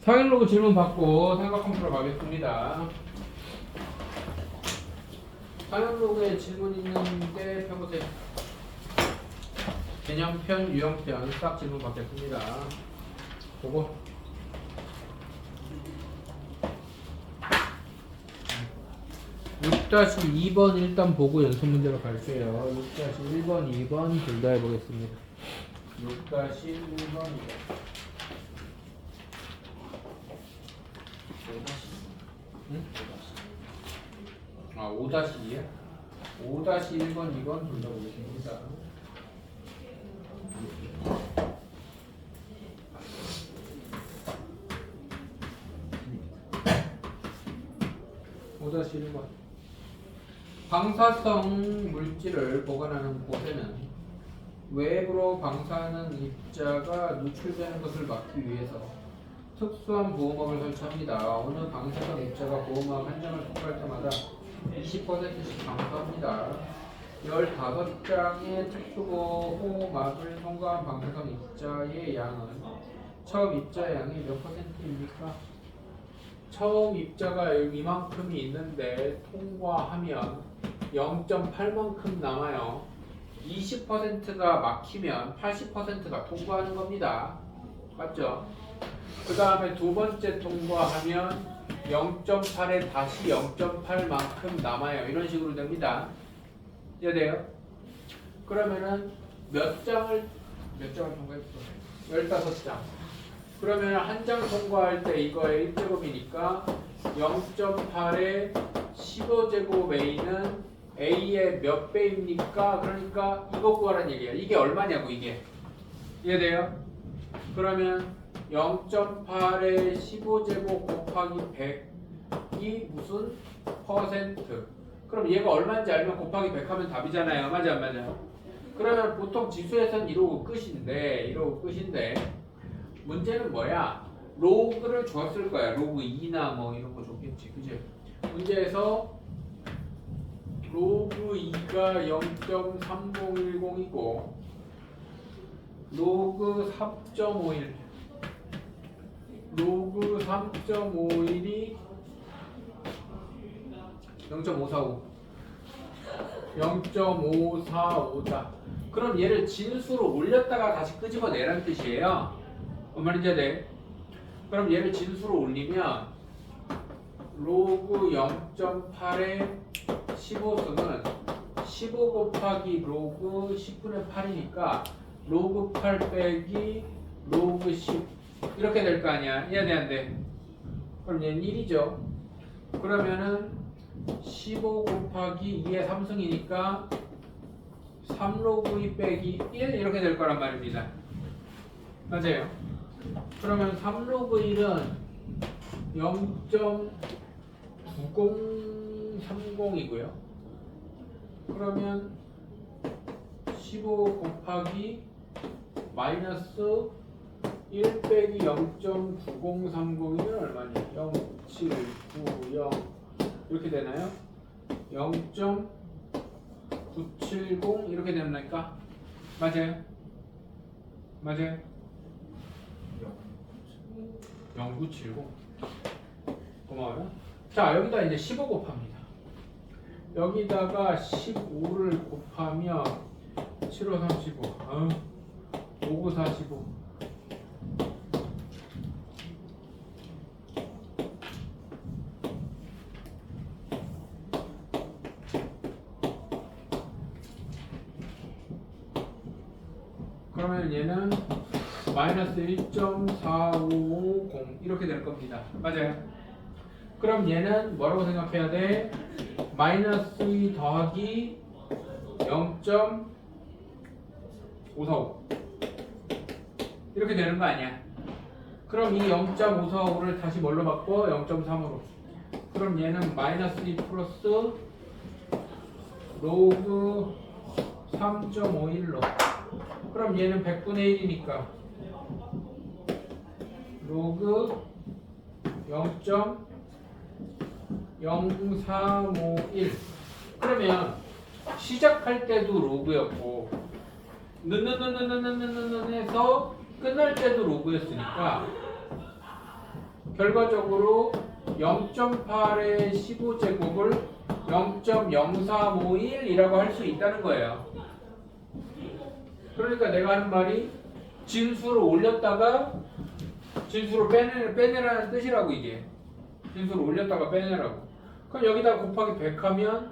상일 로그 질문 받고 삼각함수로 가겠습니다. 상일 로그에 질문 있는데 펴보세요. 개념편, 유형편 싹 질문 받겠습니다. 보고 6-2번 일단 보고 연습 문제로 갈게요. 6-1번, 2번 둘 다 해보겠습니다. 6-1번, 2번. 응? 5-2야? 5-1번, 2번 둘 다 보겠습니다. 5-1번. 방사성 물질을 보관하는 곳에는 외부로 방사하는 입자가 누출되는 것을 막기 위해서 특수한 보호막을 설치합니다. 어느 방사성 입자가 보호막 한 장을 통과할 때마다 20%씩 감소합니다. 15장의 특수보호막을 통과한 방사성 입자의 양은 처음 입자의 양이 몇 %입니까? 처음 입자가 이만큼이 있는데 통과하면 0.8만큼 남아요. 20%가 막히면 80%가 통과하는 겁니다. 맞죠? 그 다음에 두 번째 통과하면 0.8에 다시 0.8만큼 남아요. 이런 식으로 됩니다. 이해돼요? 그러면은 몇 장을 통과했어? 15장. 그러면 한 장 통과할 때 이거의 1제곱이니까 0.8에 15제곱 A는 A의 몇 배입니까? 그러니까 이거 구하라는 얘기야. 이게 얼마냐고 이게. 이해돼요? 그러면 0.8에 15제곱 곱하기 100이 무슨 퍼센트? 그럼 얘가 얼마인지 알면 곱하기 100 하면 답이잖아요. 맞아 안 맞아? 그러면 보통 지수에서는 이러고 끝인데 문제는 뭐야? 로그를 줬을 거야. 로그 2나 뭐 이런 거 줬겠지. 그지? 문제에서 로그 2가 0.3010이고 로그 3.51 로그 3.51이 0.545 0.545다. 그럼 얘를 진수로 올렸다가 다시 끄집어내라는 뜻이에요. 뭔 말인지 돼? 그럼 얘를 진수로 올리면 로그 0.8에 15승은 15 곱하기 로그 10분의 8이니까 로그 8 빼기 로그 10 이렇게 될 거 아니야. 이해돼 안 돼? 그럼 얘는 1이죠. 그러면은 15 곱하기 2의 3승이니까 3 로그 2 빼기 1 이렇게 될 거란 말입니다. 맞아요? 그러면 3 로그 1은 0.9030이고요. 그러면 15 곱하기 마이너스 1 빼기 0.9030이면 얼마냐? 0.790 이렇게 되나요? 0.970 이렇게 됩니까? 맞아요? 맞아요? 0970 고마워요. 자 여기다 이제 15 곱합니다. 여기다가 15를 곱하면 7, 5, 35 5, 9, 45 그러면 얘는 마이너스 1.4550 이렇게 될 겁니다. 맞아요? 그럼 얘는 뭐라고 생각해야 돼? 마이너스 2 더하기 0.545 이렇게 되는 거 아니야? 그럼 이 0.545를 다시 뭘로 바꿔? 0.3으로. 그럼 얘는 마이너스 2 플러스 로그 3.51로. 그럼 얘는 100분의 1이니까 로그 0.0351 그러면 시작할 때도 로그였고 는는는는는는는 해서 끝날 때도 로그였으니까 결과적으로 0.8의 15제곱을 0.0351이라고 할 수 있다는 거예요. 그러니까 내가 하는 말이 진수를 올렸다가 진수를 빼내라는 뜻이라고. 이게 진수를 올렸다가 빼내라고. 그럼 여기다 곱하기 100 하면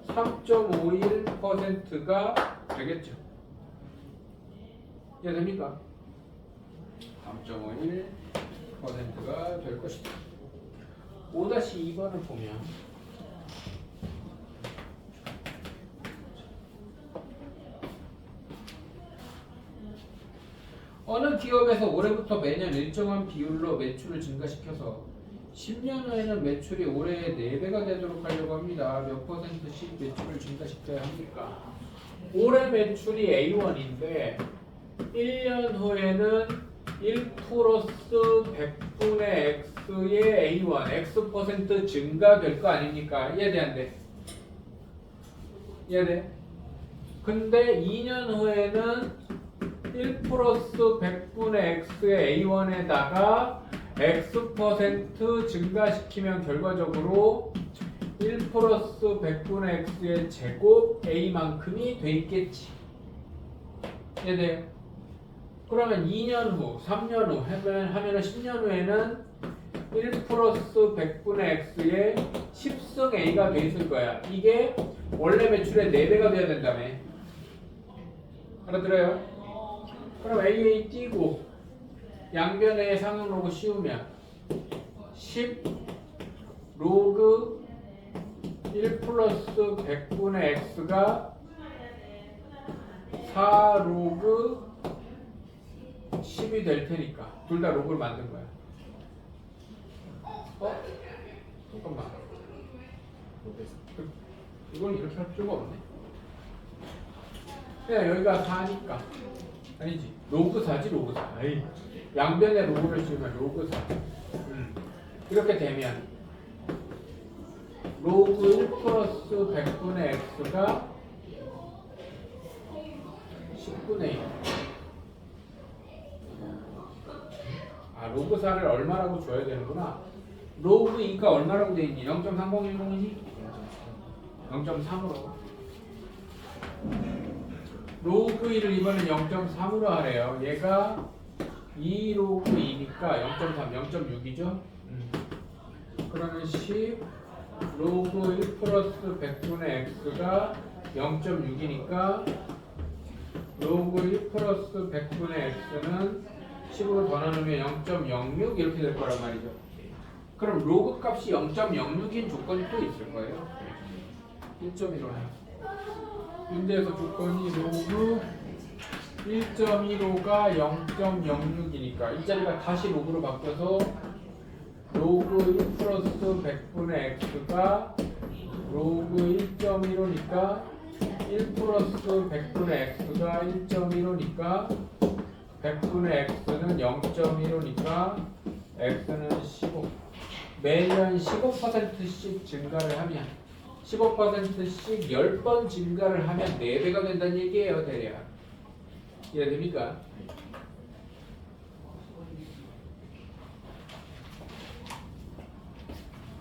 3.51%가 되겠죠. 이해됩니까? 3.51%가 될 것이다. 5-2번을 보면 어느 기업에서 올해부터 매년 일정한 비율로 매출을 증가시켜서 10년 후에는 매출이 올해의 4배가 되도록 하려고 합니다. 몇 %씩 매출을 증가시켜야 합니까? 올해 매출이 A1인데 1년 후에는 1 플러스 100분의 X의 A1, X% 증가될 거 아닙니까? 이해돼 안 돼? 이해돼? 근데 2년 후에는 1 플러스 100분의 X의 A1에다가 X% 증가시키면 결과적으로 1 플러스 100분의 X의 제곱 A만큼이 돼 있겠지. 이해돼요? 그러면 2년 후, 3년 후 하면은 10년 후에는 1 플러스 100분의 X의 10승 A가 돼 있을 거야. 이게 원래 매출의 4배가 돼야 된다며. 알아들어요? 그럼 AA 띄고 양변에 상응 로그 씌우면 10 로그 1 플러스 100분의 X가 4 로그 10이 될 테니까 둘 다 로그를 만든 거야. 잠깐만. 이건 이렇게 할 필요가 없네. 그냥 여기가 4니까 아니지. 로그 4지 로그 4. 에이. 양변에 로그를 씌우면 로그 4. 이렇게 되면 로그 1 플러스 100분의 X가 10분의 1. 로그 4를 얼마라고 줘야 되는구나. 로그 2가 얼마라고 돼 있니? 0.3010이니? 0.3으로. 로그 1을 이번엔 0.3으로 하래요. 얘가 2 로그 2니까 0.3, 0.6이죠? 그러면 10 로그 1 플러스 100분의 X가 0.6이니까 로그 1 플러스 100분의 X는 10으로 더 나누면 0.06 이렇게 될 거란 말이죠. 그럼 로그 값이 0.06인 조건이 또 있을 거예요. 1.15네. 문제에서 조건이 로그 1.15가 0.06이니까 이 자리가 다시 로그로 바뀌어서 로그 1 플러스 100분의 X가 로그 1.15니까 1 플러스 100분의 X가 1.15니까 100분의 X는 0.15니까 X는 15. 매년 15%씩 증가를 하면 15%씩 10번 증가를 하면 4배가 된다는 얘기예요. 대략. 이해됩니까?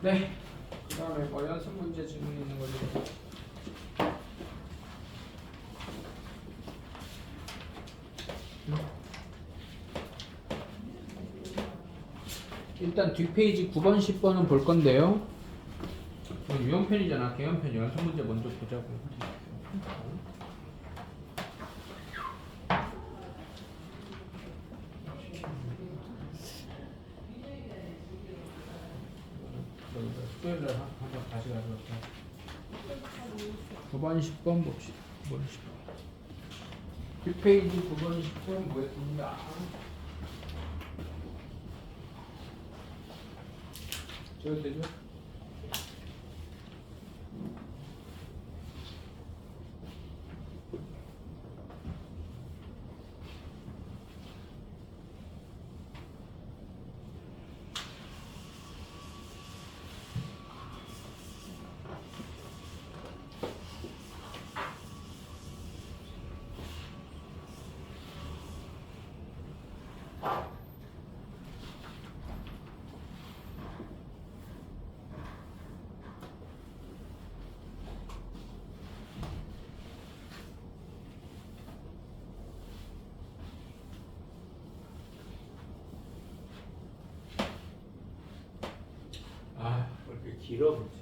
네. 그 다음에 뭐 연습 문제 질문 있는 거죠. 일단 뒷페이지 9번, 10번은 볼 건데요. 유형편이잖아. 개형편 연습 문제 먼저 보자고. 수요일날 한번 다시 가져올게요. 9번, 10번 봅시다. 9번, 10번. 뒷페이지 9번, 10번 보겠습니다. 저기 되죠? 길어 문제.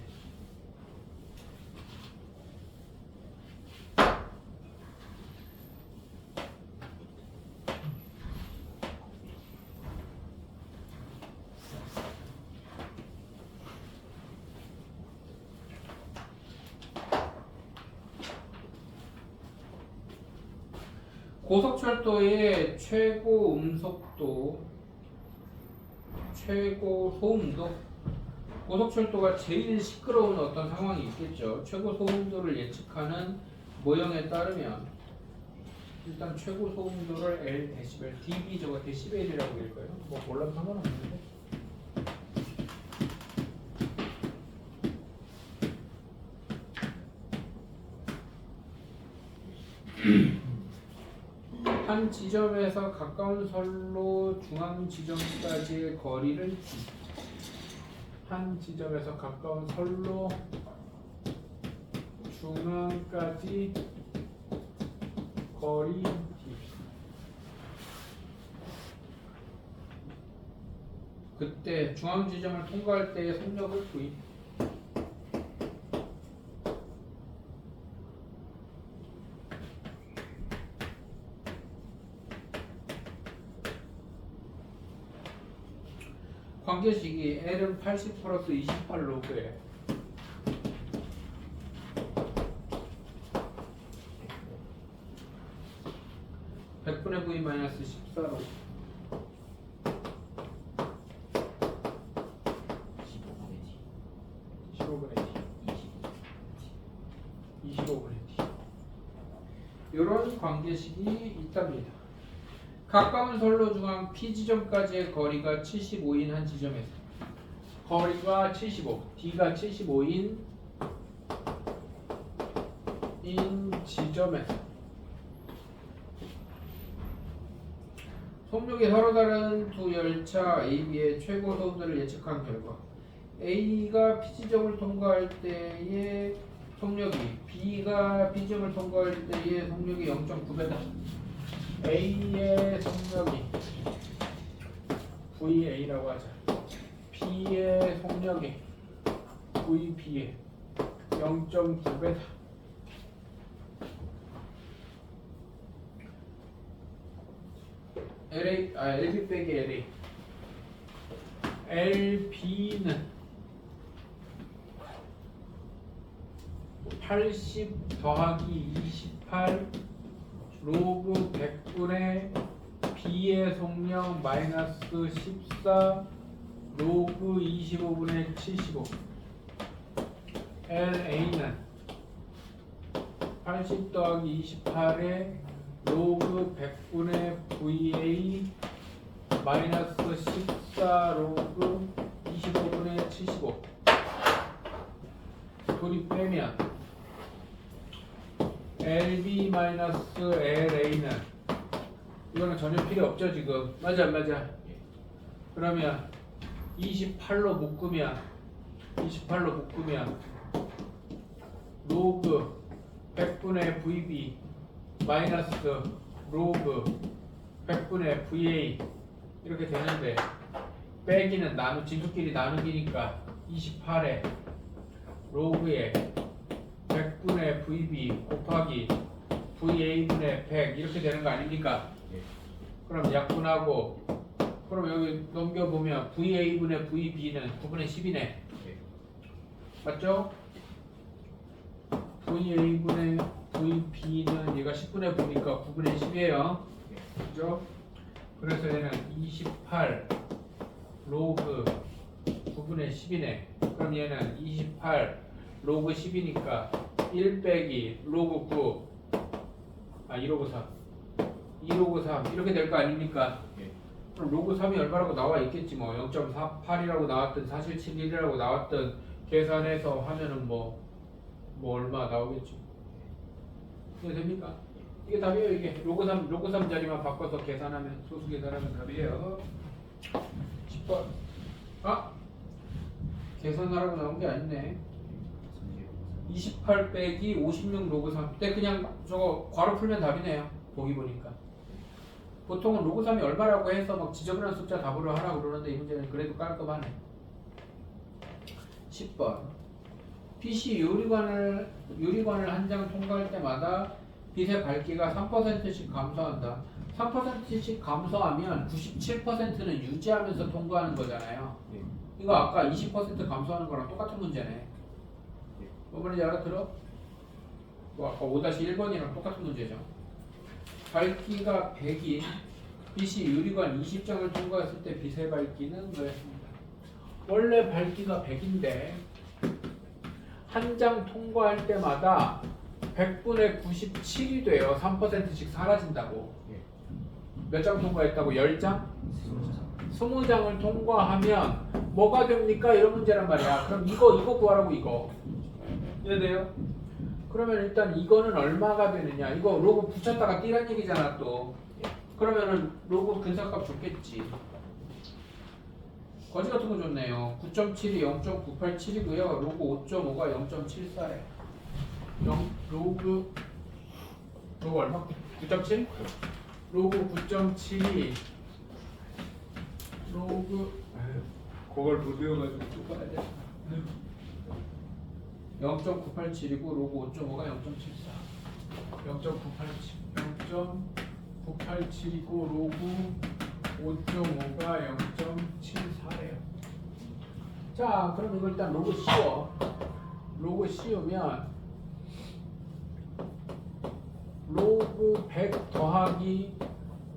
고속철도의 최고 음속도, 최고 소음도. 고속철도가 제일 시끄러운 어떤 상황이 있겠죠. 최고 소음도를 예측하는 모형에 따르면 일단 최고 소음도를 L 데시벨, dB 저거 데시벨이라고 읽을까요? 뭐 몰라도 상관없는데. 한 지점에서 가까운 선로 중앙 지점까지의 거리를 D. 한 지점에서 가까운 선로 중앙까지 거리 D. 그때 중앙 지점을 통과할 때의 속력을 V. 관계식이 L은 80 플러스 28 로그에 100분의 V 마이너스 14로 15분의 T 25분의 T 이런 관계식이 있답니다. 가까운 선로 중앙 P 지점까지의 거리가 75인 한 지점에서 거리가 75, D가 75인 지점에서 속력이 서로 다른 두 열차 A, B의 최고 소음도를 예측한 결과 A가 P 지점을 통과할 때의 속력이 B가 P 지점을 통과할 때의 속력이 0.9배다. A의 속력이 VA라고 하자. B의 속력이 VB의 0.9배다. LB 빼기 LA. LB는 80 더하기 28 로그 100분의 B의 속력 마이너스 14 로그 25분의 75 LA는 80 더하기 28의 로그 100분의 VA 마이너스 14 로그 25분의 75 둘이 빼면 LB 마이너스 LA는 이거는 전혀 필요 없죠 지금. 맞아 안 맞아? 그러면 28로 묶으면 로그 100분의 VB 마이너스 로그 100분의 VA 이렇게 되는데 빼기는 진수끼리 나누기니까 28에 로그에 100분의 VB 곱하기 VA분의 100 이렇게 되는 거 아닙니까? 그럼 약분하고 그럼 여기 넘겨보면 VA분의 VB는 9분의 10이네. 맞죠? VA분의 VB는 얘가 10분의 9니까 9분의 10이에요. 그죠? 그래서 얘는 28 로그 9분의 10이네. 그럼 얘는 28 로그 10이니까 1 빼기 로그 9 2 로그 3 2 로그 3 이렇게 될 거 아닙니까? 그럼 로그 3이 얼마라고 나와 있겠지 뭐 0.48이라고 나왔든 471이라고 나왔든 계산해서 하면은 뭐 얼마 나오겠지. 이게 됩니까? 이게 답이에요. 이게 로그 3 자리만 바꿔서 계산하면 소수 계산하면 답이에요. 10번 계산하라고 나온 게 아니네. 28 빼기 56 로그 3 근데 그냥 저거 괄호 풀면 답이네요. 보기 보니까 보통은 로그 3이 얼마라고 해서 막 지저분한 숫자 답으로 하라고 그러는데 이 문제는 그래도 깔끔하네. 10번. 빛이 유리관을 한 장 통과할 때마다 빛의 밝기가 3%씩 감소한다. 3%씩 감소하면 97%는 유지하면서 통과하는 거잖아요. 이거 아까 20% 감소하는 거랑 똑같은 문제네. 이번에 알아들어? 뭐 아까 5-1번이랑 똑같은 문제죠. 밝기가 100인 빛이 유리관 20장을 통과했을 때 빛의 밝기는 그랬습니다. 원래 밝기가 100인데 한 장 통과할 때마다 100분의 97이 돼요. 3%씩 사라진다고. 몇 장 통과했다고? 10장? 20장을 통과하면 뭐가 됩니까? 이런 문제란 말이야. 그럼 이거 구하라고 이거. 이해돼요? 그러면 일단 이거는 얼마가 되느냐? 이거 로그 붙였다가 띄란 얘기잖아 또. 그러면은 로그 근사값 줬겠지. 거지 같은 거 줬네요. 9.7이 0.987이고요. 로그 5.5가 0.74래. 로그 얼마? 9.7? 로그 9.7이 그걸 못 외워가지고 또 봐야 돼. 0.987이고 로그 5.5가 0.74. 0.987이고 로그 5.5가 0.74래요. 자, 그럼 이거 일단 로그 씌워. 로그 씌우면 로그 100 더하기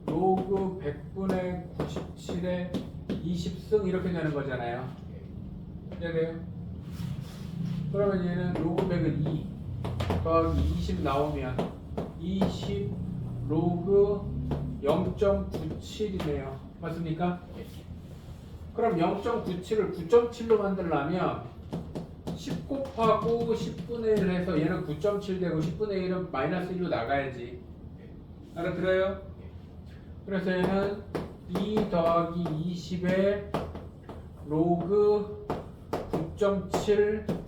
로그 100분의 97의 20승 이렇게 되는 거잖아요. 이해돼요? 그러면 얘는 로그 100은 2 더하기 20 나오면 20 로그 0.97이네요. 맞습니까? 그럼 0.97을 9.7로 만들려면 10 곱하고 10분의 1 해서 얘는 9.7 되고 10분의 1은 마이너스 1로 나가야지. 알아들어요? 그래서 얘는 2 더하기 20의 로그 9.7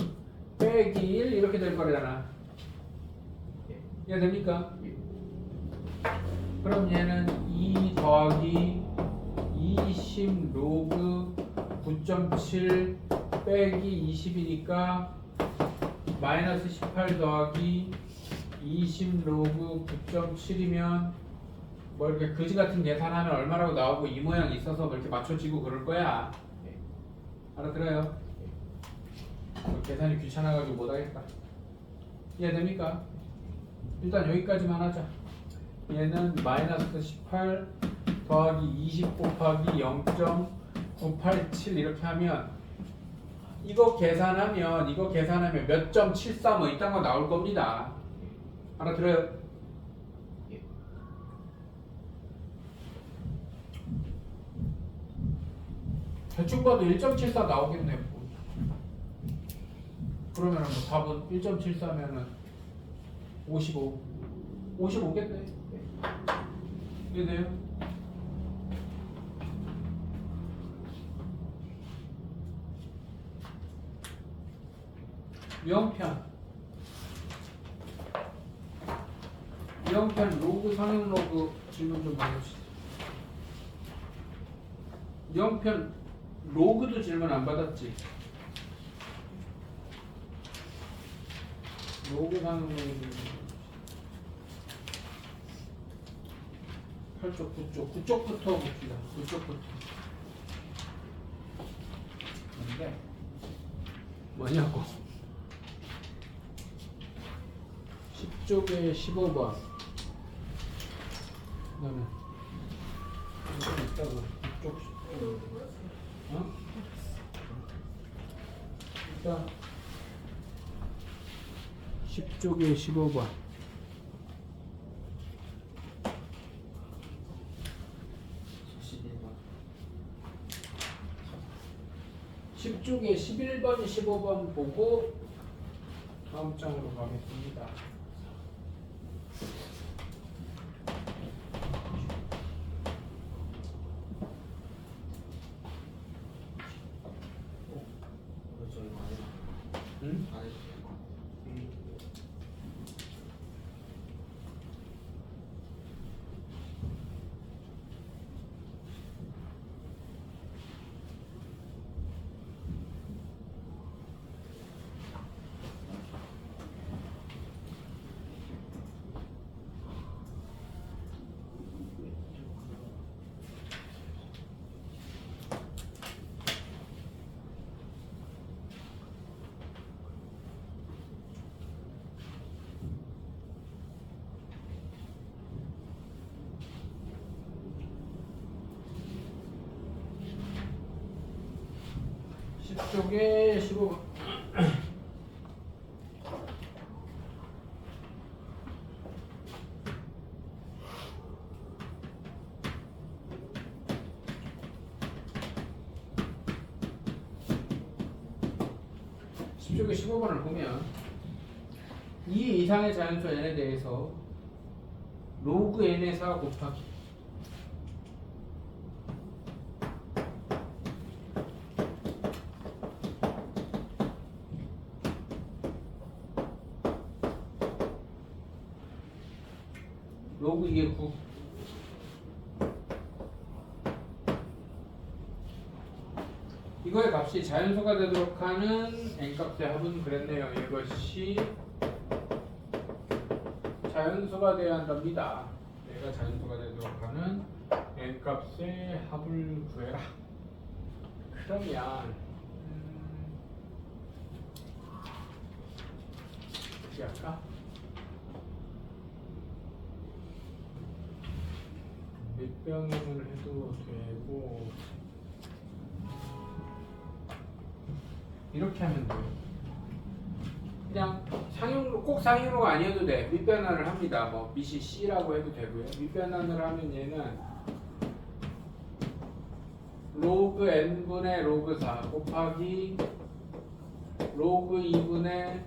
빼기 1 이렇게 될 거잖아. 이해됩니까? 그럼 얘는 2 더하기 20 로그 9.7 빼기 20이니까 마이너스 18 더하기 20 로그 9.7이면 뭐 이렇게 그지 같은 계산하면 얼마라고 나오고 이 모양이 있어서 뭐 이렇게 맞춰지고 그럴 거야. 알아들어요? 뭐 계산이 귀찮아가지고 못하겠다. 이해됩니까? 일단 여기까지만 하자. 얘는 마이너스 18 더하기 20 곱하기 0.987 이렇게 하면 이거 계산하면 몇 점 74 뭐 이딴 거 나올 겁니다. 알아들어요? 대충 봐도 1.74 나오겠네. 그러면 뭐 답은 1.74면은 55겠네. 이해돼요? 영편 로그 상형 로그 질문 좀 받읍시다. 영편 로그도 질문 안 받았지? 로그 상형 로그 8쪽 9쪽부터 봅시다. 9쪽부터 뭔데? 뭐냐고 10쪽에 15번 그다음에 이거 있다고 6쪽 10번 일단 10쪽에 15번 10쪽에 11번, 15번 보고 다음 장으로 가겠습니다. 응? 10쪽에 15번. 쪽에 15번을 보면 이 이상의 자연수 n에 대해서 로그 n의 4 곱하기 로그 2의 9 이거의 값이 자연수가 되도록 하는 n값의 합은 그랬네요. 이것이 자연수가 되어야 한답니다. 얘가 자연수가 되도록 하는 n값의 합을 구해라. 그러면 어떻게 할까? 밑변형을 해도 되고 이렇게 하면 돼요. 그냥 상용로 꼭 상용로가 아니어도 돼. 밑변환을 합니다. 뭐 밑이 C라고 해도 되고요. 밑변환을 하면 얘는 로그 n분의 로그 4 곱하기 로그 2분의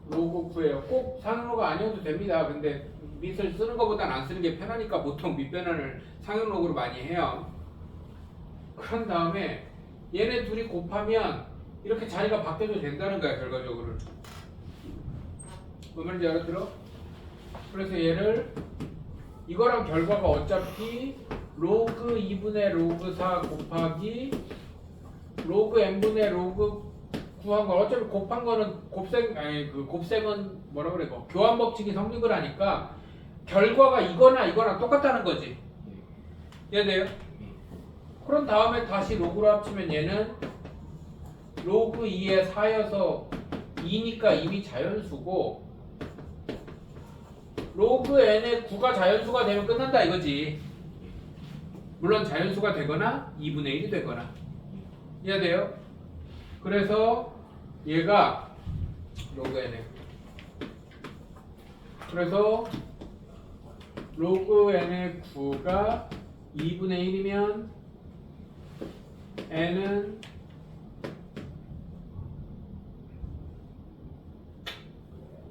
로그 9예요. 꼭 상용로가 아니어도 됩니다. 근데 밑을 쓰는 것보다는 안 쓰는 게 편하니까 보통 밑변환을 상용로그로 많이 해요. 그런 다음에 얘네 둘이 곱하면 이렇게 자리가 바뀌어도 된다는 거야, 결과적으로. 뭔 말인지 알아들어? 그래서 얘를 이거랑 결과가 어차피 로그 2분의 로그 4 곱하기 로그 n분의 로그 9한 걸 어차피 곱한 거는 곱셈은 뭐라 그래? 교환 법칙이 성립을 하니까 결과가 이거나 똑같다는 거지. 이해돼요? 그런 다음에 다시 로그로 합치면 얘는 로그 2의 4여서 2니까 이미 자연수고 로그 n의 9가 자연수가 되면 끝난다 이거지. 물론 자연수가 되거나 2분의 1이 되거나. 이해돼요? 그래서 얘가 로그 n의 그래서 로그 n의 9가 2분의 1이면 n은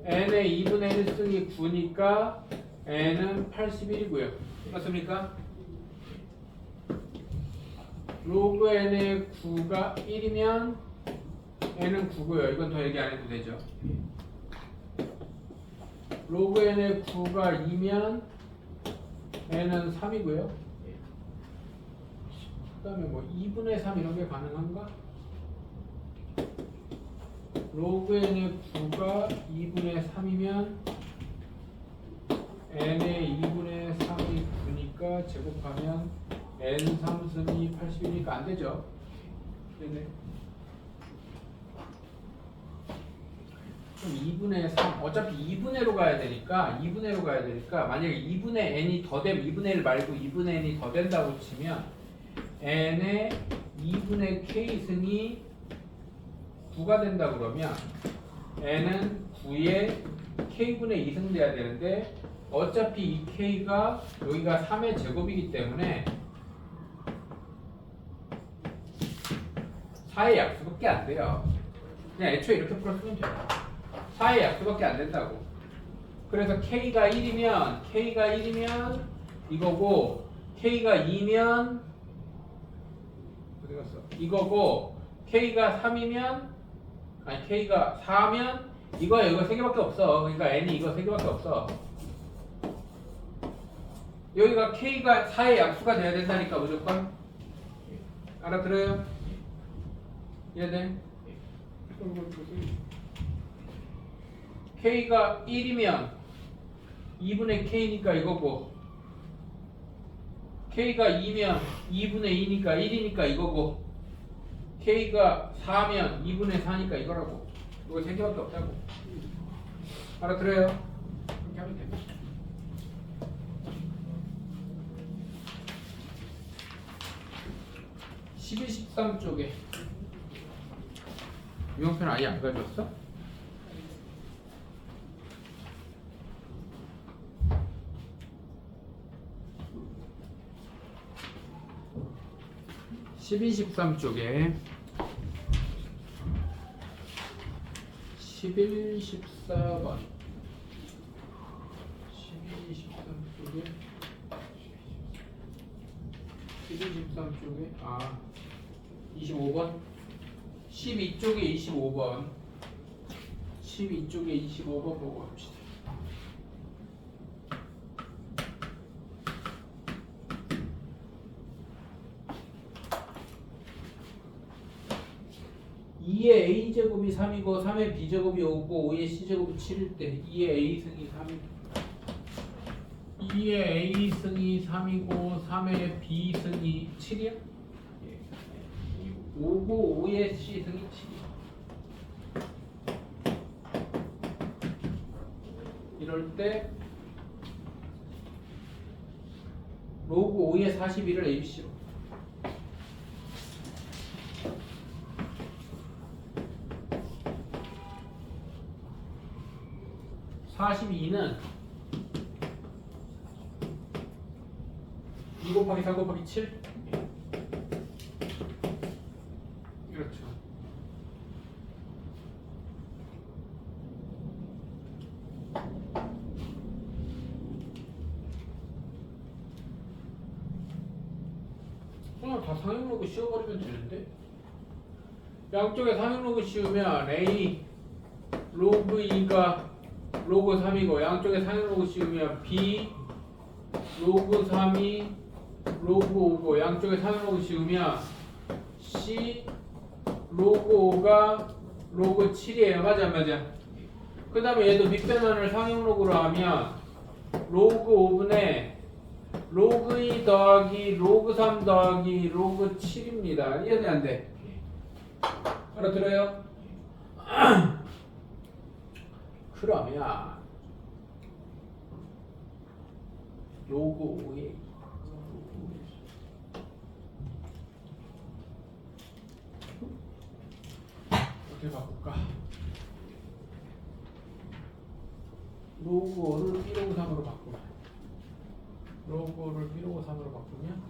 n의 2분의 1승이 9니까 n은 81이고요. 맞습니까? 로그 n의 9가 1이면 n은 9고요. 이건 더 얘기 안 해도 되죠. 로그 n의 9가 2면 n은 3이고요. 그 다음에 뭐 2분의 3 이런 게 가능한가? 로그 n의 9가 2분의 3이면 n의 2분의 3이 9니까 제곱하면 n 3승이 80이니까 안 되죠. 네네. 그럼 2분의 3 어차피 2분의로 가야 되니까 만약에 2분의 n이 더 되면 2분의 1 말고 2분의 n이 더 된다고 치면 n의 2분의 k승이 9가 된다 그러면 n은 9의 k분의 2승 돼야 되는데 어차피 이 k가 여기가 3의 제곱이기 때문에 4의 약수밖에 안 돼요. 그냥 애초에 이렇게 풀었으면 돼요. 4의 약수밖에 안 된다고. 그래서 k가 1이면 이거고 k가 2면 어디 갔어? 이거고 k가 3이면 아니 k가 4면 이거 3개밖에 없어. 그러니까 n이 이거 3개밖에 없어. 여기가 k가 4의 약수가 돼야 된다니까 무조건. 알아들어요? 이해돼? k가 1이면 2분의 k니까 이거고 k가 2면 2분의 2니까 1이니까 이거고 k가 4면 2분의 4니까 이거라고. 이거 3개밖에 없다고. 알아들어요? 이렇게 하면 됩니다. 12, 13 쪽에 유형편 아예 안 가져왔어? (12, 13) 쪽에 11, 14번 12, 13 쪽에 12, 13 쪽에 25번 12쪽에 25번 12쪽에 25번 보고 갑시다. (2의 a제곱이 3이고 3의 b제곱이 5고 5의 c제곱이 7일 때 2의 a승이 3이고 2의 a승이 3이고 3의 b승이 7이야? 5고 5의 c승이 7이야. 이럴 때 로그 5의 41을 ABC로 42는 2 곱하기 4 곱하기 7 그렇죠. 그냥 다 상용로그 씌워버리면 되는데 양쪽에 상용로그 씌우면 A 로그 2가 로그 3이고 양쪽에 상용로그 씌우면 B 로그 3이 로그 5고 양쪽에 상용로그 씌우면 C 로그 5가 로그 7이에요. 맞아 맞아. 그 다음에 얘도 밑변환을 상용로그로 하면 로그 5분의 로그 2 더하기 로그 3 더하기 로그 7입니다. 이해돼 안 돼? 알아들어요? 그러면 로그 5에 어떻게 바꿀까? 로그 5를 B로그 3으로 바꾸면 로그 5를 B로그 3으로 바꾸면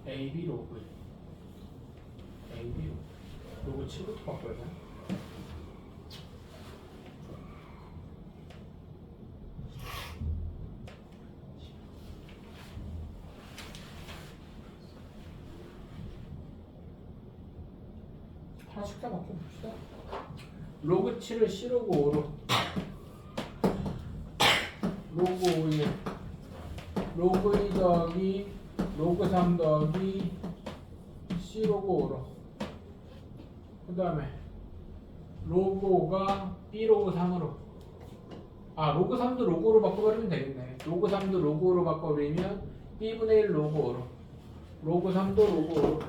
AB 로그 AB 로그 7부터 바꿔야 돼. 하나씩 다 바꿔봅시다. 로그 7을 C로그 5로 로그 5에 로그 2 더하기 로그 3 더하기 C로그 5로 그 다음에 로그 5가 B로그 3으로 로그 3도 로그 5로 바꿔버리면 되겠네. 로그 3도 로그 5로 바꿔버리면 B분의 1 로그 5로 로그 3도 로그 5로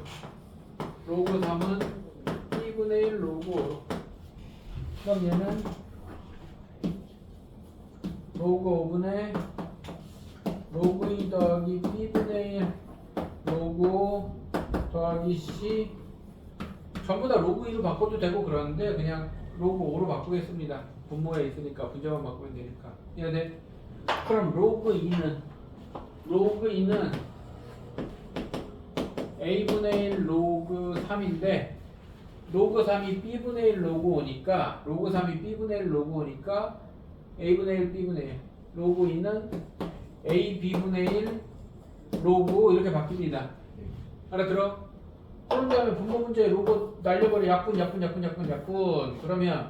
로그 3은 B분의 1 로그 5로 그럼 얘는 로그 5분의 로그 2 더하기 B분의 1 로그 5 더하기 C 전부 다 로그 2로 바꿔도 되고 그러는데 그냥 로그 5로 바꾸겠습니다. 분모에 있으니까 분자만 바꾸면 되니까. 이해돼? 그럼 로그 2는 A분의 1 로그 3인데 로그 3이 B분의 1 로그 5니까 로그 3이 B분의 1 로그 5니까 A분의 1 B분의 1 로그 2는 A B분의 1 로그 5 이렇게 바뀝니다. 알아들어? 그런 다음에 분모 문제에 로그 날려버려 약분 그러면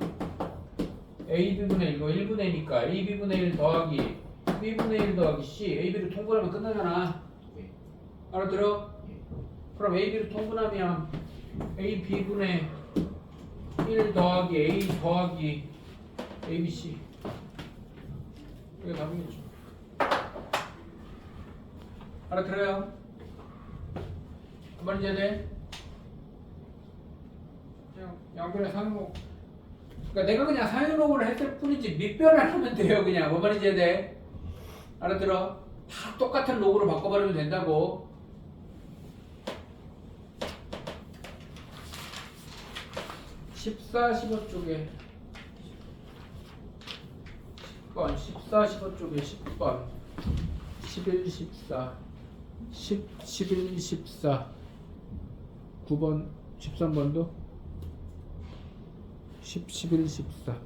A B분의 1거 1분의 1이니까 A B분의 1 더하기 B분의 1 더하기 C A B를 통분하면 끝나잖아. 알아들어? 그럼 A B를 통분하면 A B분의 1 더하기 A 더하기 A B C 이게 답이겠죠. 알아들어요? 그 말이 이해돼? 그냥 양변의 상용록 그러니까 내가 그냥 상용록을 했을 뿐이지 밑변을 하면 돼요. 그냥 뭐 말인지 이해돼? 알아들어? 다 똑같은 로그로 바꿔버리면 된다고. 14, 15 쪽에 10번 14, 15 쪽에 10번 11, 14 10, 11, 14 9번 13번도 10, 11, 14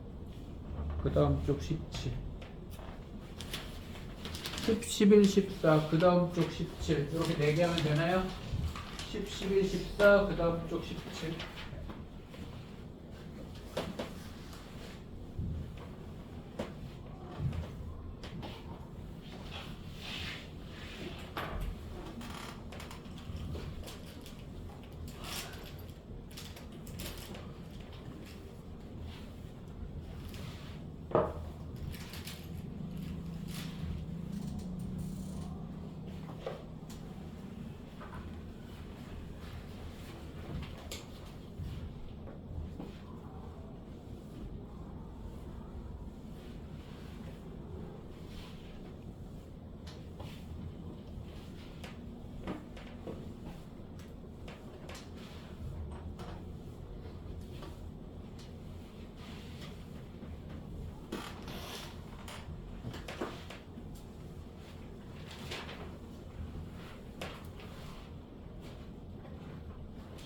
그 다음 쪽 17 10, 11, 14 그 다음 쪽 17 이렇게 4개 하면 되나요? 10, 11, 14 그 다음 쪽 17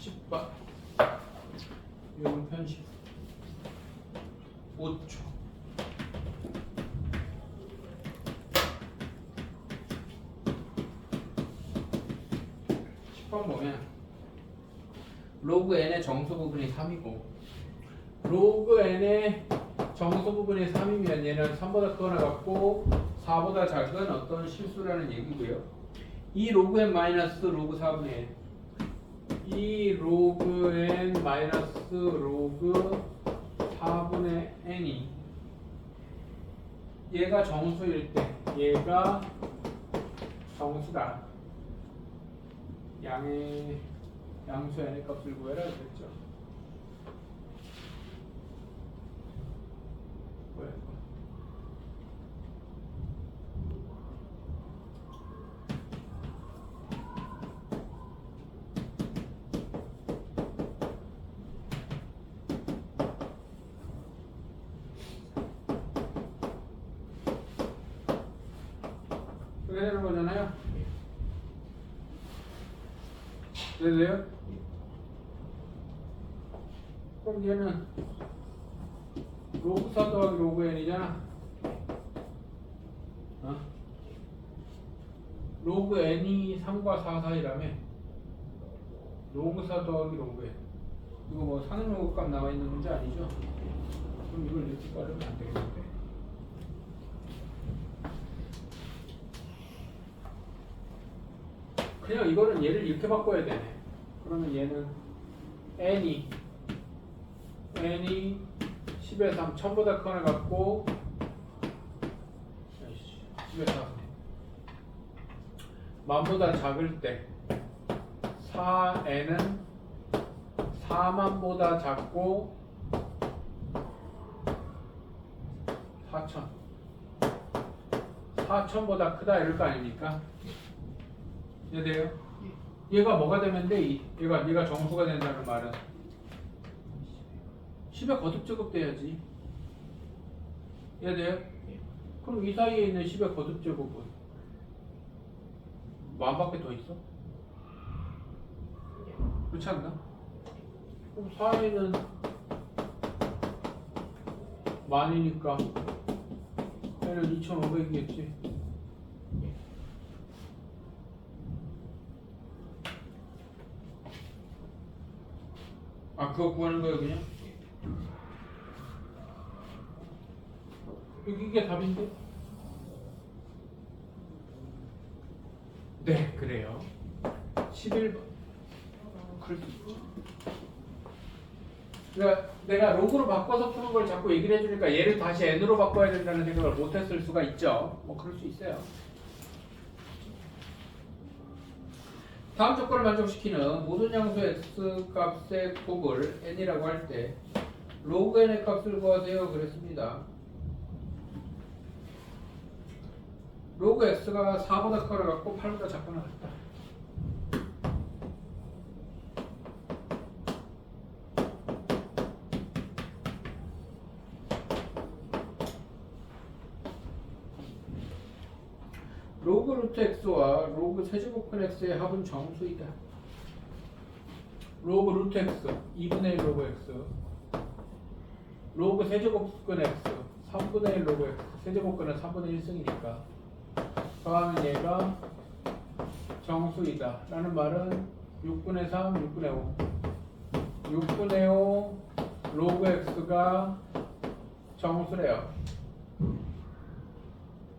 10번 이건 편식 5초 10번 보면 로그 n의 정수 부분이 3이고 로그 n의 정수 부분이 3이면 얘는 3보다 크거나 같고 4보다 작은 어떤 실수라는 얘기고요. 이 로그 n 마이너스 로그 4분의 n 이 로그 n 마이너스 로그 4분의 n이 얘가 정수일 때 얘가 정수다. 양수 n의 값을 구해라 그랬죠. 뭐야 이거? 그렇게 되는 거잖아요. 이해돼요? 그럼 얘는 로그 4 더하기 로그 n이잖아. 로그 n이 3과 4 사이라며. 로그 4 더하기 로그 n. 이거 뭐 상용로그 값 나와 있는 문제 아니죠? 그럼 이걸 이렇게 가려면 안 되겠는데. 그냥 이거는 얘를 이렇게 바꿔야 되네. 그러면 얘는 n이 10의 3 1000보다 크거나 같고 10의 3 만보다 작을 때 4n은 4만보다 작고 4000 4000보다 크다 이럴 거 아닙니까? 이해돼요? 얘가 뭐가 되면 돼? 얘가 정수가 된다는 말은 10의 거듭제곱 돼야지. 이해돼요? 그럼 이 사이에 있는 10의 거듭제곱은 만밖에 더 있어? 그렇지 않나? 그럼 4에는 만이니까 얘는 2500이겠지. 아 그거 구하는 거예요 그냥? 이게 답인데? 네 그래요. 11번 그럴 수 있죠. 그러니까 내가 로그로 바꿔서 푸는 걸 자꾸 얘기를 해주니까 얘를 다시 n으로 바꿔야 된다는 생각을 못했을 수가 있죠. 뭐 그럴 수 있어요. 다음 조건을 만족시키는 모든 양수 x 값의 곱을 n이라고 할 때 로그 n의 값을 구하세요 그랬습니다. 로그 x가 4보다 크거나 같고 8보다 작거나 같다. 로그 루트 x와 로그 세제곱근 x의 합은 정수이다. 로그 루트 x 2분의 1 로그 x, 로그 세제곱근 x 3분의 1 로그 x, 세제곱근은 3분의 1승이니까 더하면 얘가 정수이다 라는 말은 6분의 3, 6분의 5 6분의 5 로그 x가 정수래요.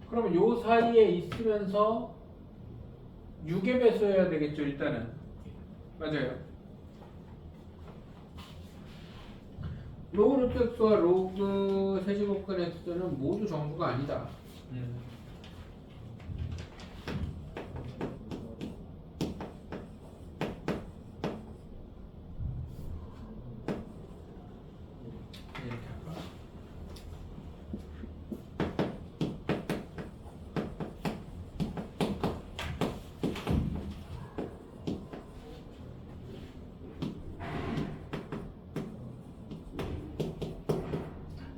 그러면 요 사이에 있으면서 6의 배수여야 되겠죠. 일단은 맞아요. 로그 루트 x와 로그 세제곱근 x는 모두 정수가 아니다. 이렇게 할까?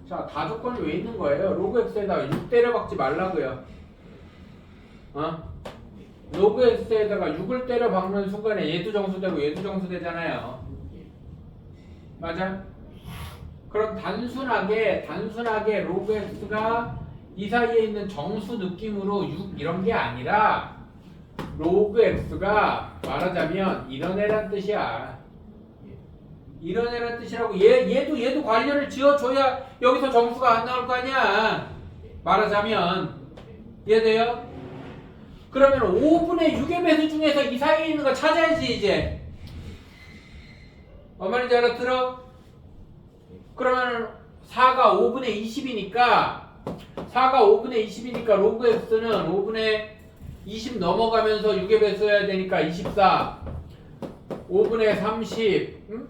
자, 다조건이 왜 있는 거예요? 로그 x에다가 6 때려박지 말라고요. 로그 x에다가 6을 때려박는 순간에 얘도 정수되고 얘도 정수되잖아요. 맞아? 그럼 단순하게 로그 x가 이 사이에 있는 정수 느낌으로 6 이런 게 아니라 로그 x가 말하자면 이런 애란 뜻이야. 이런 애란 뜻이라고. 얘도 관련을 지어줘야 여기서 정수가 안 나올 거 아니야. 말하자면 이해돼요? 그러면 5분의 6의 배수 중에서 이 사이에 있는 거 찾아야지 이제. 말인지 알아들어? 그러면 4가 5분의 20이니까 로그 x는 5분의 20 넘어가면서 6의 배수여야 되니까 24 5분의 30 응?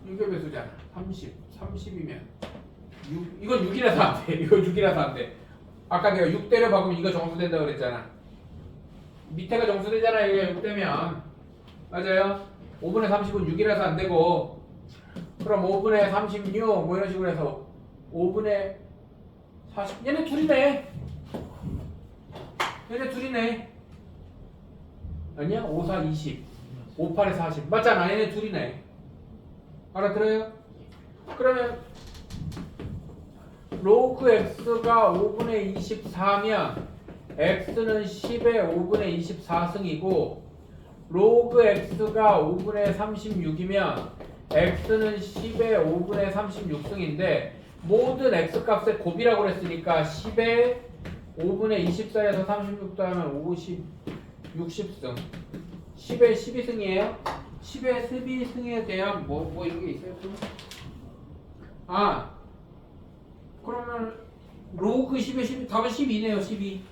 6의 배수잖아. 30이면 6, 이건 6이라서 안 돼. 이거 6이라서 안 돼. 아까 내가 6 때려 박으면 이거 정수된다 그랬잖아. 밑에가 정수되잖아. 이게 6 되면. 맞아요? 5분의 30은 6이라서 안 되고, 그럼 5분의 36 뭐 이런 식으로 해서 5분의 40. 얘네 둘이네. 아니야? 5, 4, 20 5, 8에 40 맞잖아. 얘네 둘이네. 알아들어요? 그러면 로그 x가 5분의 24면 x는 10의 5분의 24승이고 로그 x가 5분의 36이면 x는 10의 5분의 36승인데 모든 x 값의 곱이라고 그랬으니까 10의 5분의 24에서 36 더하면 50, 60승 10의 12승이에요? 10의 12승에 대한 뭐 이런 게 있어요? 또? 그러면 로그 10의 12 답은 12네요. 12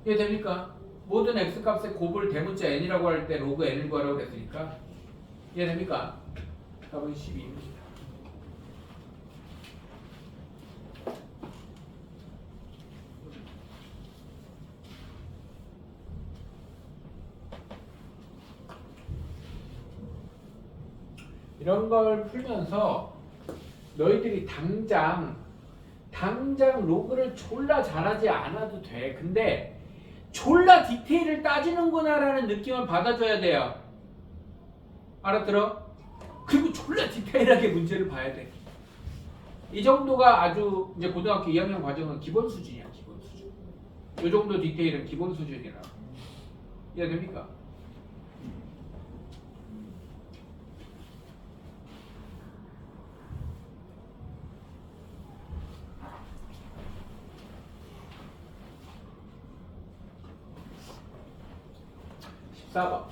이해 됩니까? 모든 x 값의 곱을 대문자 n이라고 할 때 로그 n을 구하라고 그랬으니까 이해 됩니까? 답은 12입니다. 이런 걸 풀면서 너희들이 당장 로그를 졸라 잘하지 않아도 돼. 근데 졸라 디테일을 따지는구나 라는 느낌을 받아줘야 돼요. 알아들어? 그리고 졸라 디테일하게 문제를 봐야 돼. 이 정도가 아주 이제 고등학교 2학년 과정은 기본 수준이야. 기본 수준. 이 정도 디테일은 기본 수준이라. 이해됩니까? (14번)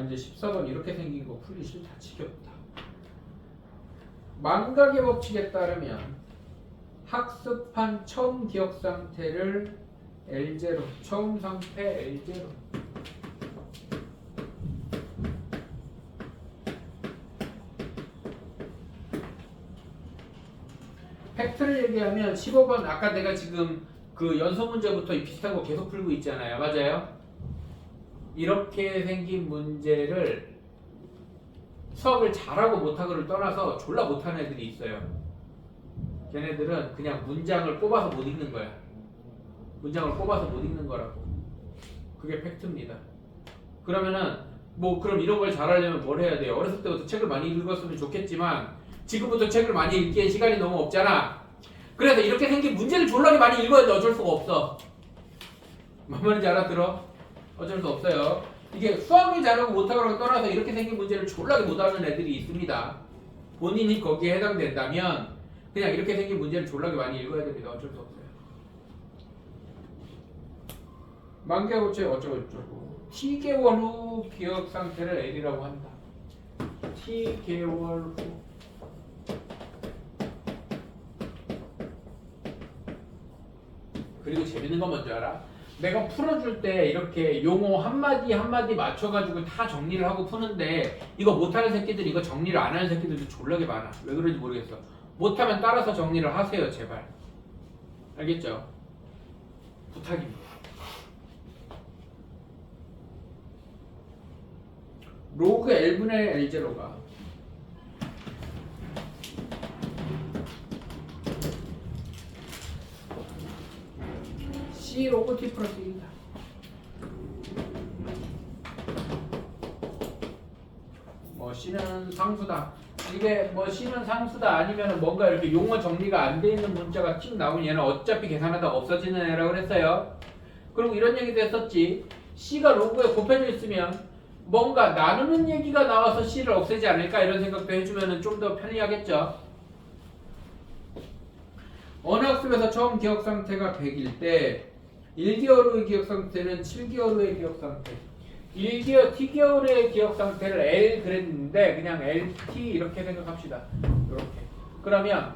이제 14번 이렇게 생긴 거 풀기 싫다. 지겹다. 망각의 법칙에 따르면 학습한 처음 기억 상태를 L0, 처음 상태 L0. 팩트를 얘기하면 15번 아까 내가 지금 그 연속 문제부터 비슷한 거 계속 풀고 있잖아요. 맞아요? 이렇게 생긴 문제를 수학을 잘하고 못하고를 떠나서 졸라 못하는 애들이 있어요. 걔네들은 그냥 문장을 뽑아서 못 읽는 거야. 문장을 뽑아서 못 읽는 거라고. 그게 팩트입니다. 그러면은 뭐 그럼 이런 걸 잘하려면 뭘 해야 돼요? 어렸을 때부터 책을 많이 읽었으면 좋겠지만 지금부터 책을 많이 읽기에 시간이 너무 없잖아. 그래서 이렇게 생긴 문제를 졸라게 많이 읽어야 돼. 어쩔 수가 없어. 뭔 말인지 알아들어? 어쩔 수 없어요. 이게 수학을 잘하고 못하고를 떠나서 이렇게 생긴 문제를 졸라게 못하는 애들이 있습니다. 본인이 거기에 해당된다면 그냥 이렇게 생긴 문제를 졸라게 많이 읽어야 됩니다. 어쩔 수 없어요. 만개고체 어쩌고저쩌고 T개월 후 기억 상태를 L이라고 한다. T개월 후 그리고 재밌는 건 뭔지 알아? 내가 풀어줄 때 이렇게 용어 한마디 한마디 맞춰가지고 다 정리를 하고 푸는데 이거 못하는 새끼들 이거 정리를 안 하는 새끼들도 졸라게 많아. 왜 그런지 모르겠어. 못하면 따라서 정리를 하세요 제발. 알겠죠? 부탁입니다. 로그 L분의 L0가 C 로그 T 플러스 1이다. 뭐 C는 상수다. 이게 뭐 C는 상수다 아니면 뭔가 이렇게 용어 정리가 안 돼 있는 문자가 틱 나오면 얘는 어차피 계산하다 없어지는 애라고 그랬어요. 그리고 이런 얘기도 했었지. C가 로그에 곱해져 있으면 뭔가 나누는 얘기가 나와서 C를 없애지 않을까 이런 생각도 해주면 좀 더 편리하겠죠. 어느 학습에서 처음 기억 상태가 100일 때 1개월 후의 기억 상태는 7개월 후의 기억 상태. T개월 후의 기억 상태를 L 그랬는데 그냥 LT 이렇게 생각합시다. 이렇게. 그러면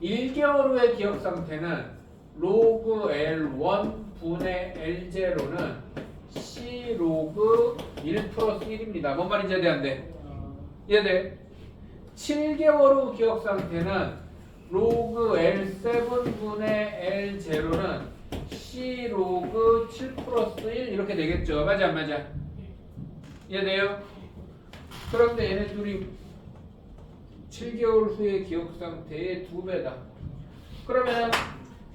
1개월 후의 기억 상태는 로그 L1 분의 L0는 C 로그 1 플러스 1입니다. 뭔 말인지 이해돼? 이해돼? 7개월 후 기억 상태는 로그 L7 분의 L0는 C 로그 7 플러스 1 이렇게 되겠죠. 맞아 안 맞아? 이해돼요? 그런데 얘네 둘이 7개월 후의 기억 상태의 2배다. 그러면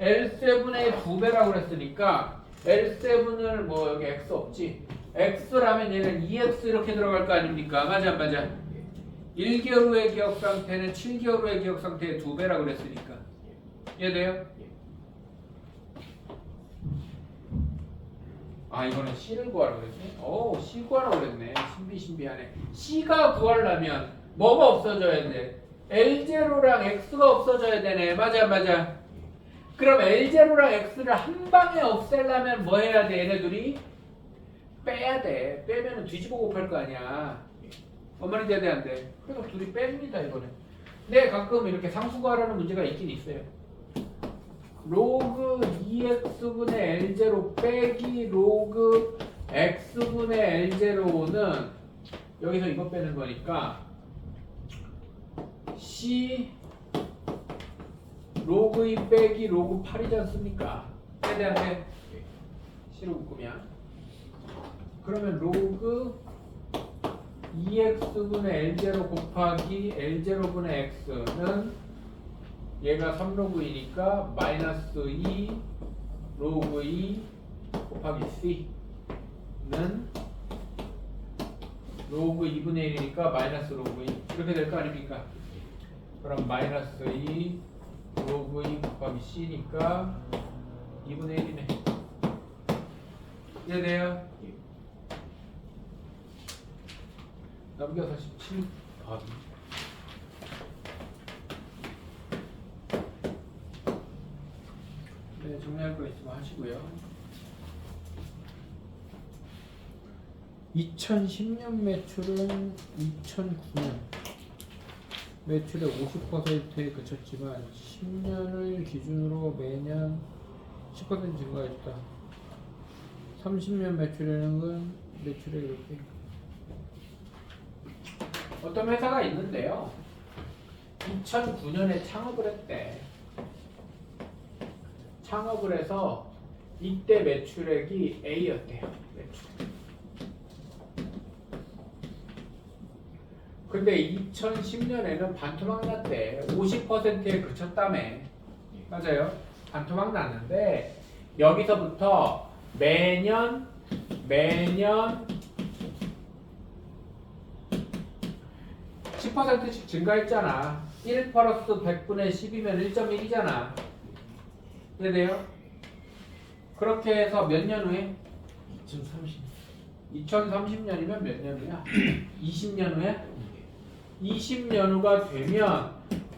L7의 2배라고 그랬으니까 L7을 뭐 여기 X 없지? X라면 얘는 2X 이렇게 들어갈 거 아닙니까? 맞아 안 맞아? 1개월 후의 기억 상태는 7개월 후의 기억 상태의 2배라고 그랬으니까. 이해돼요? 아 이거는 C를 구하라고 그랬네. 오 C 구하라고 그랬네. 신비하네. C가 구하려면 뭐가 없어져야 돼? L0랑 X가 없어져야 되네. 맞아 맞아. 그럼 L0랑 X를 한 방에 없애려면 뭐 해야 돼? 얘네들이 빼야 돼. 빼면은 뒤집어 곱할 거 아니야. 뭔 말인지 이해돼 안 돼? 그래서 둘이 뺍니다 이거는. 근데 가끔 이렇게 상수 구하라는 문제가 있긴 있어요. 로그 2x분의 L0 빼기 로그 x분의 L0는 여기서 이거 빼는 거니까 C 로그 2 빼기 로그 8이지 않습니까? 최대한테 C로 묶으면 그러면 로그 2x분의 L0 곱하기 L0분의 x는 얘가 3로그이니까 마이너스 2 로그 2 곱하기 C는 로그 2분의 1이니까 마이너스 로그 2 이렇게 될 거 아닙니까? 그럼 마이너스 2 로그 2 곱하기 C니까 2분의 1이네. 이해돼요? 넘겨서 17번. 네, 정리할 거 있으면 하시고요. 2010년 매출은 2009년 매출의 50%에 그쳤지만 10년을 기준으로 매년 10% 증가했다. 30년 매출이라는 건 매출에 이렇게 어떤 회사가 있는데요. 2009년에 창업을 했대. 창업을 해서 이때 매출액이 A였대요. 매출. 근데 2010년에는 반토막 났대. 50%에 그쳤다며. 맞아요. 반토막 났는데 여기서부터 매년 10%씩 증가했잖아. 1 플러스 100분의 10이면 1.1이잖아. 이해돼요? 그렇게 해서 몇 년 후에? 2030년이면 몇 년 후야? 20년 후에? 20년 후가 되면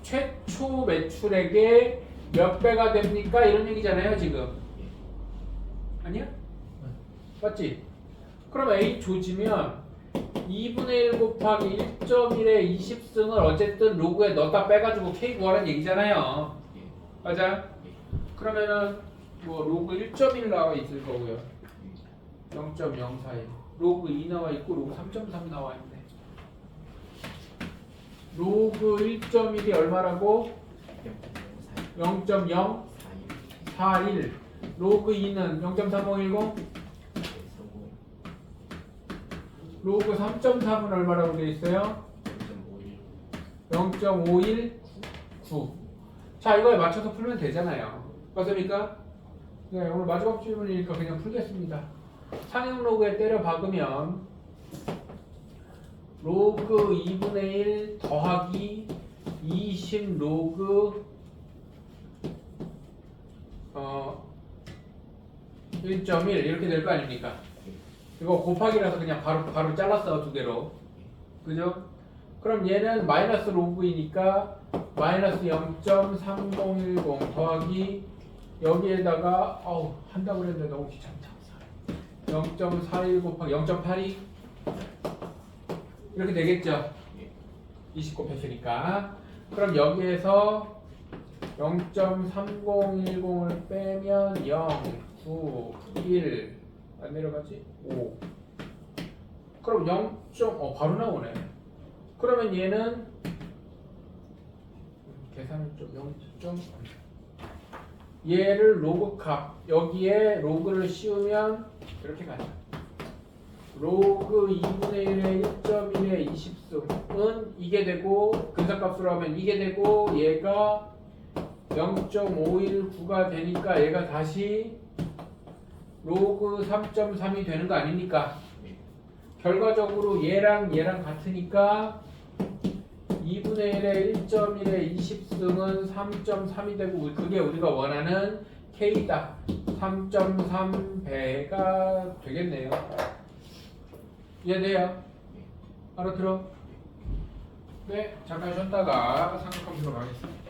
최초 매출액의 몇 배가 됩니까? 이런 얘기잖아요, 지금. 아니야? 맞지? 그럼 A 조지면 2분의 1 곱하기 1.1의 20승을 어쨌든 로그에 넣었다 빼가지고 K 구하라는 얘기잖아요. 맞아? 그러면은 뭐 로그 1.1 나와 있을 거고요. 0.041. 로그 2 나와 있고 로그 3.3 나와 있네. 로그 1.1이 얼마라고? 0.041. 로그 2는 0.3010. 로그 3.3은 얼마라고 되어 있어요? 0.519. 자, 이거에 맞춰서 풀면 되잖아요. 맞습니까? 네, 오늘 마지막 질문이니까 그냥 풀겠습니다. 상형 로그에 때려 박으면 로그 2분의 1 더하기 20 로그 1.1 이렇게 될 거 아닙니까? 이거 곱하기라서 그냥 바로 잘랐어, 두 개로. 그죠? 그럼 얘는 마이너스 로그이니까 마이너스 0.3010 더하기 여기에다가 한다고 그랬는데 너무 귀찮다. 0.41 곱하기 0.82 이렇게 되겠죠? 20 곱했으니까. 그럼 여기에서 0.3010을 빼면 0, 9, 1 안 내려가지? 5. 그럼 0. 바로 나오네. 그러면 얘는 계산을 좀 0. 얘를 로그 값 여기에 로그를 씌우면 이렇게 가자. 로그 2분의 1의 1.1의 20승은 이게 되고 근사값으로 하면 이게 되고 얘가 0.519가 되니까 얘가 다시 로그 3.3이 되는 거 아닙니까? 결과적으로 얘랑 같으니까 2분의 1의 1.1의 20승은 3.3이 되고 그게 우리가 원하는 K다. 3.3배가 되겠네요. 이해돼요? 알아들어? 네, 잠깐 쉬었다가 상급함수로 가겠습니다.